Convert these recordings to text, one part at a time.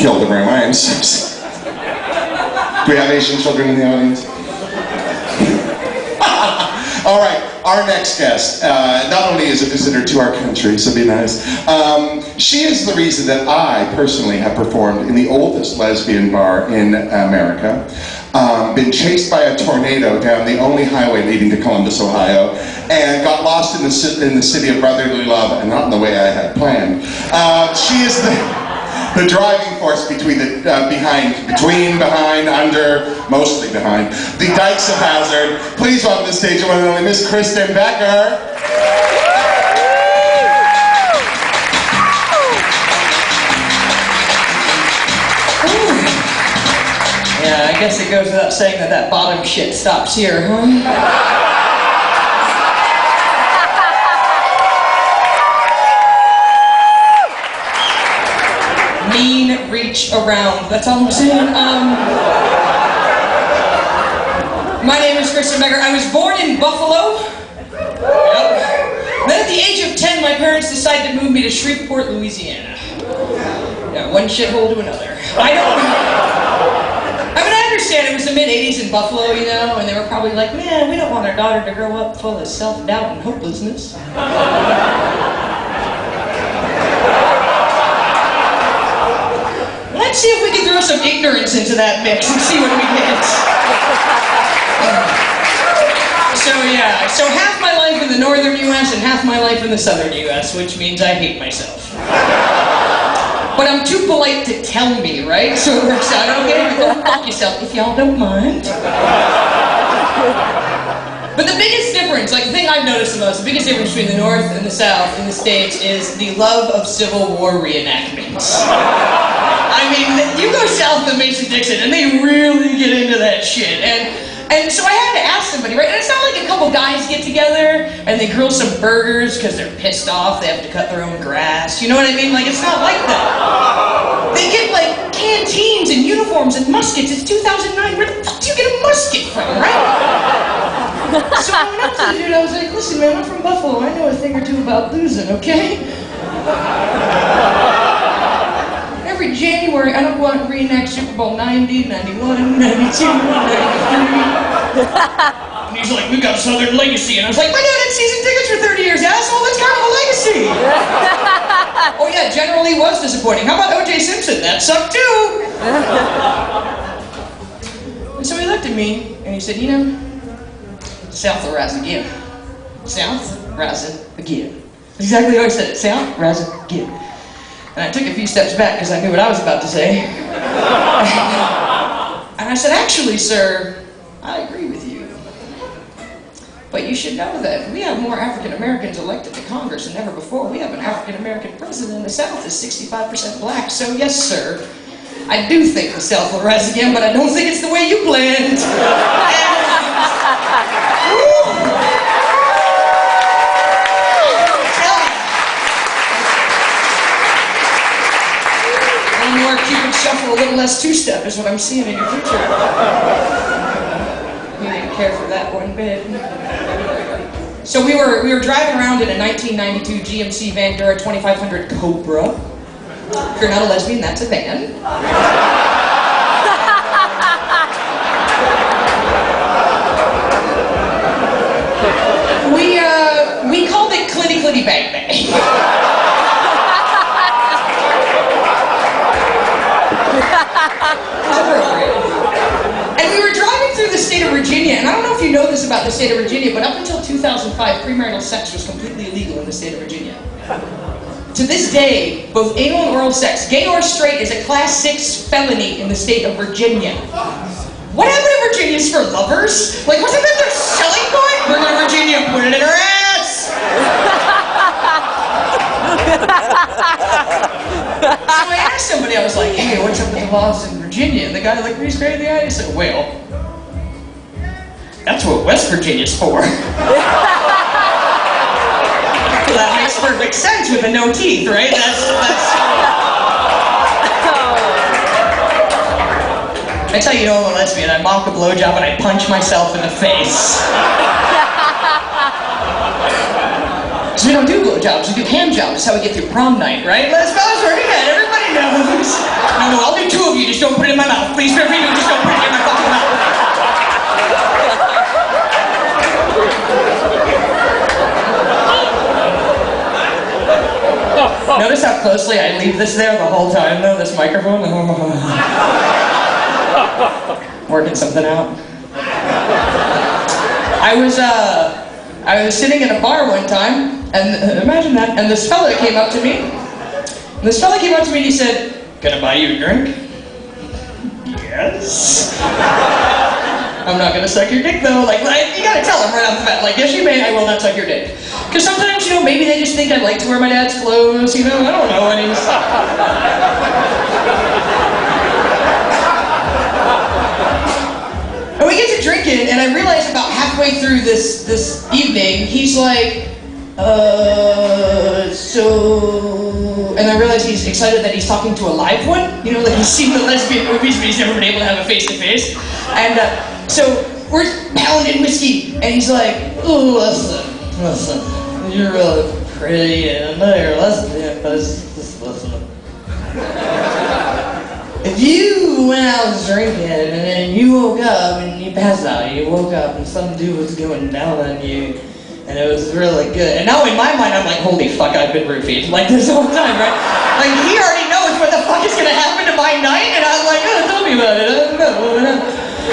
killed the Romans. Do we have Asian children in the audience? All right, our next guest, not only is a visitor to our country, so be nice, she is the reason that I personally have performed in the oldest lesbian bar in America, been chased by a tornado down the only highway leading to Columbus, Ohio, and got lost in the city of brotherly love, and not in the way I had planned. She is the driving force between, behind, under, mostly behind, the Dykes of Hazard. Please welcome to the stage one and only Miss Kristen Becker. Yeah, I guess it goes without saying that bottom shit stops here, huh? Mean, reach around. That's all I'm saying. My name is Kristen Becker. I was born in Buffalo. Yep. Then at the age of 10, my parents decided to move me to Shreveport, Louisiana. Yeah, one shithole to another. I understand it was the mid-'80s in Buffalo, you know, and they were probably like, man, we don't want our daughter to grow up full of self-doubt and hopelessness. Let's see if we can throw some ignorance into that mix and see what we get. So half my life in the northern U.S. and half my life in the southern U.S., which means I hate myself. But I'm too polite to tell me, right? So it works out okay. Go fuck yourself if y'all don't mind. But the biggest difference, like the thing I've noticed the most, the biggest difference between the North and the South in the States is the love of Civil War reenactments. I mean, you go south of Mason-Dixon and they really get into that shit. And so I had to ask somebody, right? And it's not like a couple guys get together and they grill some burgers because they're pissed off they have to cut their own grass. You know what I mean? Like, it's not like that. They get like canteens and uniforms and muskets. It's 2009. Where the fuck do you get a musket from, right? So I went up to the dude, I was like, listen man, I'm from Buffalo. I know a thing or two about boozing, okay? Every January, I don't go out and reenact Super Bowl 90, 91, 92, 93. And he's like, we got Southern legacy. And I was like, my dad had season tickets for 30 years, asshole. That's kind of a legacy. Oh yeah, General Lee was disappointing. How about O.J. Simpson? That sucked too. And so he looked at me and he said, you know, South will rise again. South rising again. That's exactly how he said it. South rising again. And I took a few steps back because I knew what I was about to say. And I said, actually, sir, I agree with you. But you should know that we have more African Americans elected to Congress than ever before. We have an African American president. The South is 65% black. So yes, sir, I do think the South will rise again, but I don't think it's the way you planned. More Cupid shuffle, a little less two-step is what I'm seeing in your future. You didn't care for that one bit. So we were driving around in a 1992 GMC Vandura 2500 Cobra. If you're not a lesbian, that's a van. We called it Clitty Clitty Bang Bang. And we were driving through the state of Virginia, and I don't know if you know this about the state of Virginia, but up until 2005, premarital sex was completely illegal in the state of Virginia. To this day, both anal and oral sex, gay or straight, is a Class 6 felony in the state of Virginia. What happened to Virginia's for lovers? Like, wasn't that their selling point? Bring her to Virginia and put it in her ass! So I asked somebody, I was like, hey, what's up with the laws in Virginia? And the guy looked me straight in the eye and he said, well, that's what West Virginia's for. That makes perfect sense with the no teeth, right? That's... That's how you know I'm a lesbian. I mock a blowjob and I punch myself in the face. Because we don't do blowjobs, we do hand jobs. That's how we get through prom night, right? Let's fellas, we're good. Everybody knows. No, I'll do closely, I leave this there the whole time though, this microphone. Working something out. I was sitting in a bar one time, and imagine that, and this fella came up to me. And he said, "Can I buy you a drink?" Yes. I'm not gonna suck your dick though. Like you gotta tell him right off the bat. Like, yes, you may. I will not suck your dick. Because sometimes, you know, maybe they just think I like to wear my dad's clothes. You know, I don't know. And and we get to drinking, and I realize about halfway through this evening, he's like, and I realize he's excited that he's talking to a live one. You know, like he's seen the lesbian movies, but he's never been able to have a face-to-face. And so we're pounding whiskey, and he's like, "Oh, listen, you're really pretty, and I know you're a lesbian, but just listen. If you went out drinking, and then you woke up, and you passed out, and you woke up, and some dude was going down on you, and it was really good." And now in my mind, I'm like, holy fuck, I've been roofied. Like this whole time, right? Like he already knows what the fuck is gonna happen to my night, and I'm like, oh, tell me about it, I don't know.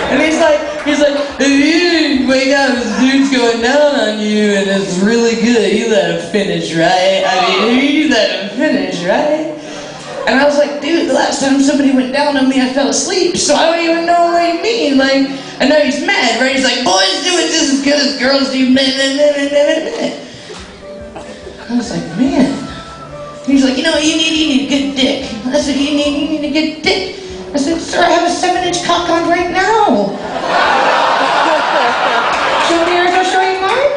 And he's like, if you wake up, this dude's going down on you, and it's really good, you let him finish, right? You let him finish, right? And I was like, dude, the last time somebody went down on me, I fell asleep, so I don't even know what you mean. Like, and now he's mad, right? He's like, boys do it just as good as girls do. I was like, man. He's like, you know, you need a good dick. I said, you need a good dick. I said, sir, I have a 7-inch cock on right now. Show me yours, I'll show you mine.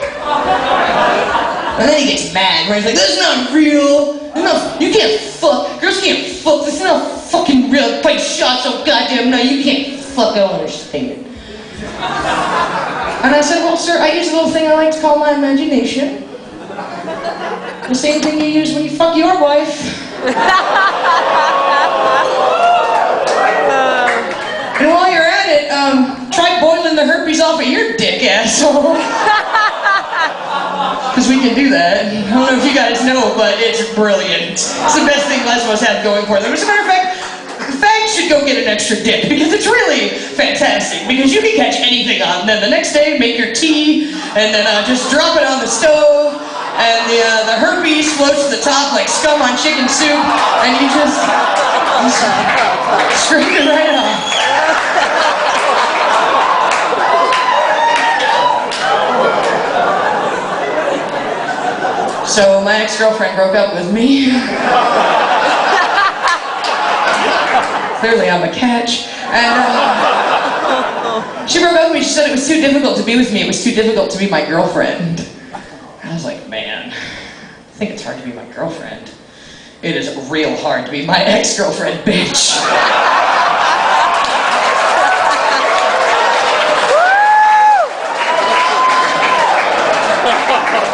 And then he gets mad, right? He's like, that's not real. No, you can't fuck. Girls can't fuck. This is not fucking real. Pipe shots, oh goddamn no, you can't fuck. I don't understand. And I said, well, sir, I use a little thing I like to call my imagination. The same thing you use when you fuck your wife. And while you're at it, try boiling the herpes off of your dick, asshole. Because we can do that. I don't know if you guys know, but it's brilliant. It's the best thing lesbos have going for them. As a matter of fact, fags should go get an extra dick, because it's really fantastic. Because you can catch anything on them. The next day, make your tea, and then just drop it on the stove, and the herpes floats to the top like scum on chicken soup, and you just scrape it right off. So my ex-girlfriend broke up with me. Clearly I'm a catch. And she broke up with me. She said it was too difficult to be with me. It was too difficult to be my girlfriend. I was like, man, I think it's hard to be my girlfriend. It is real hard to be my ex-girlfriend, bitch.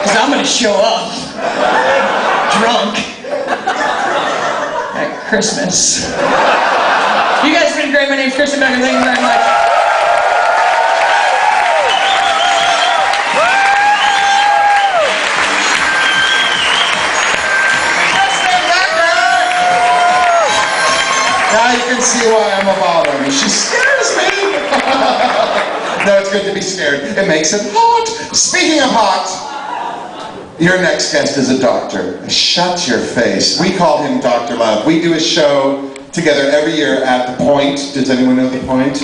Because I'm gonna show up drunk at Christmas. You guys have been great. My name's Kristen Becker. Thank you very much. Now you can see why I'm a bottom. She scares me. No, it's good to be scared. It makes it hot. Speaking of hot, your next guest is a doctor. Shut your face. We call him Dr. Love. We do a show together every year at The Point. Does anyone know The Point?